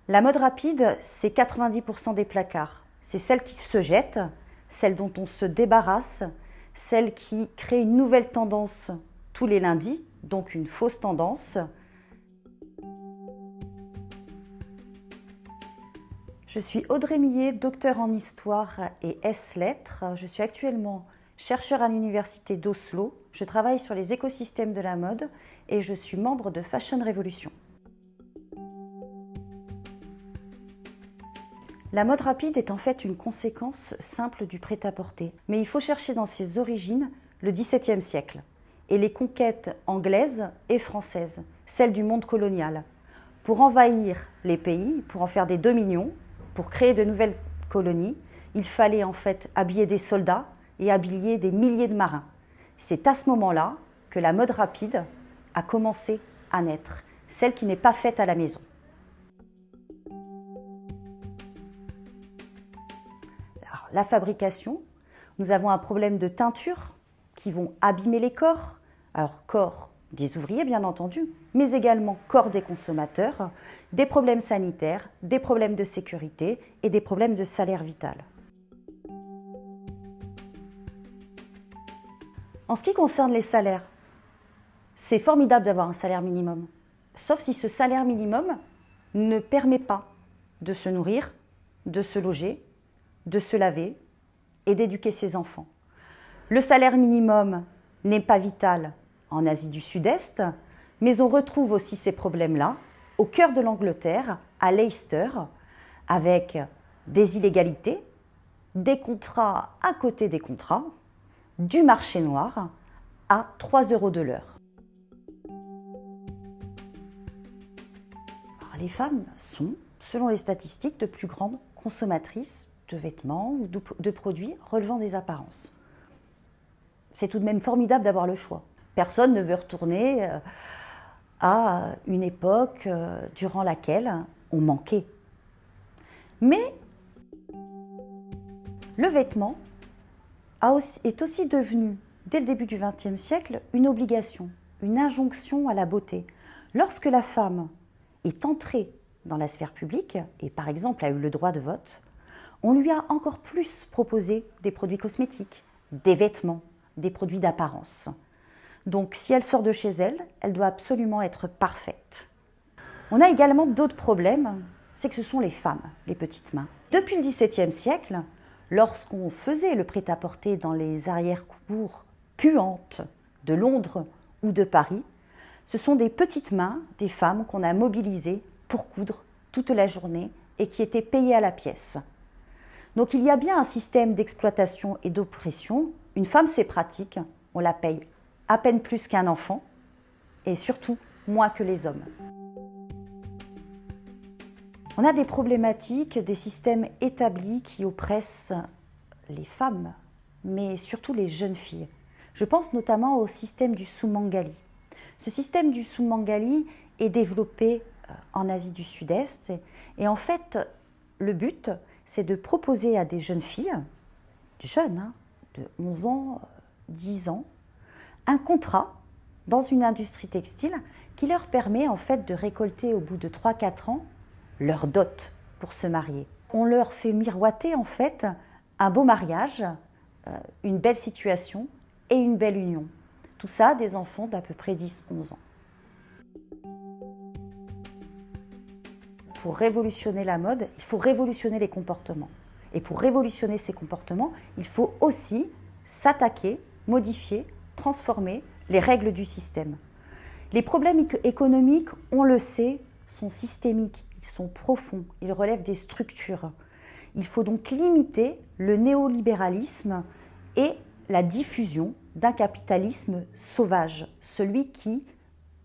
La mode rapide, c'est 90% des placards. C'est celle qui se jette, celle dont on se débarrasse, celle qui crée une nouvelle tendance tous les lundis, donc une fausse tendance. Je suis Audrey Millet, docteur en histoire et S-lettres. Je suis actuellement chercheur à l'université d'Oslo. Je travaille sur les écosystèmes de la mode et je suis membre de Fashion Revolution. La mode rapide est en fait une conséquence simple du prêt-à-porter. Mais il faut chercher dans ses origines le XVIIe siècle et les conquêtes anglaises et françaises, celles du monde colonial. Pour envahir les pays, pour en faire des dominions, pour créer de nouvelles colonies, il fallait en fait habiller des soldats et habiller des milliers de marins. C'est à ce moment-là que la mode rapide a commencé à naître, celle qui n'est pas faite à la maison. Alors, la fabrication, nous avons un problème de teinture qui vont abîmer les corps. Alors corps des ouvriers bien entendu, mais également corps des consommateurs, des problèmes sanitaires, des problèmes de sécurité et des problèmes de salaire vital. En ce qui concerne les salaires, c'est formidable d'avoir un salaire minimum, sauf si ce salaire minimum ne permet pas de se nourrir, de se loger, de se laver et d'éduquer ses enfants. Le salaire minimum n'est pas vital en Asie du Sud-Est, mais on retrouve aussi ces problèmes-là au cœur de l'Angleterre, à Leicester, avec des illégalités, des contrats à côté des contrats, du marché noir à 3 € de l'heure. Les femmes sont, selon les statistiques, de plus grandes consommatrices de vêtements ou de produits relevant des apparences. C'est tout de même formidable d'avoir le choix. Personne ne veut retourner à une époque durant laquelle on manquait. Mais le vêtement est aussi devenu, dès le début du XXe siècle, une obligation, une injonction à la beauté. Lorsque la femme est entrée dans la sphère publique et par exemple a eu le droit de vote, on lui a encore plus proposé des produits cosmétiques, des vêtements, des produits d'apparence. Donc si elle sort de chez elle, elle doit absolument être parfaite. On a également d'autres problèmes, c'est que ce sont les femmes, les petites mains. Depuis le XVIIe siècle, lorsqu'on faisait le prêt-à-porter dans les arrière-cours puantes de Londres ou de Paris, ce sont des petites mains, des femmes qu'on a mobilisées pour coudre toute la journée et qui étaient payées à la pièce. Donc il y a bien un système d'exploitation et d'oppression. Une femme, c'est pratique, on la paye à peine plus qu'un enfant et surtout moins que les hommes. On a des problématiques, des systèmes établis qui oppressent les femmes, mais surtout les jeunes filles. Je pense notamment au système du Sumangali. Ce système du Sumangali est développé en Asie du Sud-Est et en fait, le but, c'est de proposer à des jeunes filles, jeunes, de 11 ans, 10 ans, un contrat dans une industrie textile qui leur permet en fait de récolter au bout de 3-4 ans leur dot pour se marier. On leur fait miroiter en fait un beau mariage, une belle situation et une belle union. Tout ça des enfants d'à peu près 10-11 ans. Pour révolutionner la mode, il faut révolutionner les comportements. Et pour révolutionner ces comportements, il faut aussi s'attaquer, modifier, transformer les règles du système. Les problèmes économiques, on le sait, sont systémiques, ils sont profonds, ils relèvent des structures. Il faut donc limiter le néolibéralisme et la diffusion d'un capitalisme sauvage, celui qui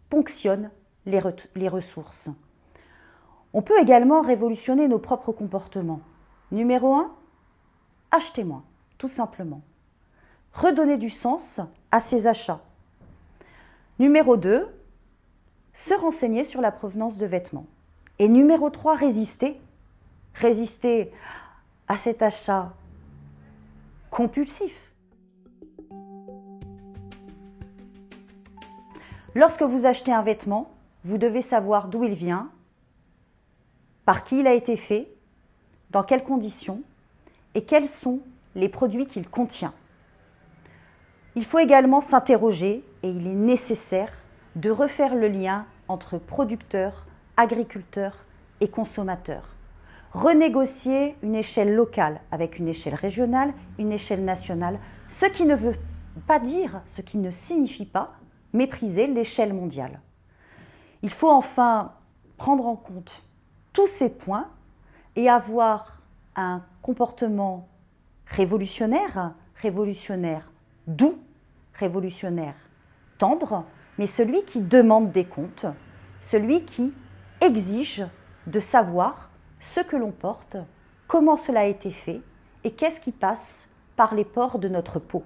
ponctionne les ressources. On peut également révolutionner nos propres comportements. Numéro 1, achetez moins, tout simplement. Redonner du sens à ses achats. Numéro 2, se renseigner sur la provenance de vêtements. Et numéro 3, résister. Résister à cet achat compulsif. Lorsque vous achetez un vêtement, vous devez savoir d'où il vient, par qui il a été fait, dans quelles conditions et quels sont les produits qu'il contient. Il faut également s'interroger, et il est nécessaire de refaire le lien entre producteurs, agriculteurs et consommateurs. Renégocier une échelle locale avec une échelle régionale, une échelle nationale, ce qui ne veut pas dire, ce qui ne signifie pas mépriser l'échelle mondiale. Il faut enfin prendre en compte tous ces points et avoir un comportement révolutionnaire, révolutionnaire doux, révolutionnaire tendre, mais celui qui demande des comptes, celui qui exige de savoir ce que l'on porte, comment cela a été fait et qu'est-ce qui passe par les pores de notre peau.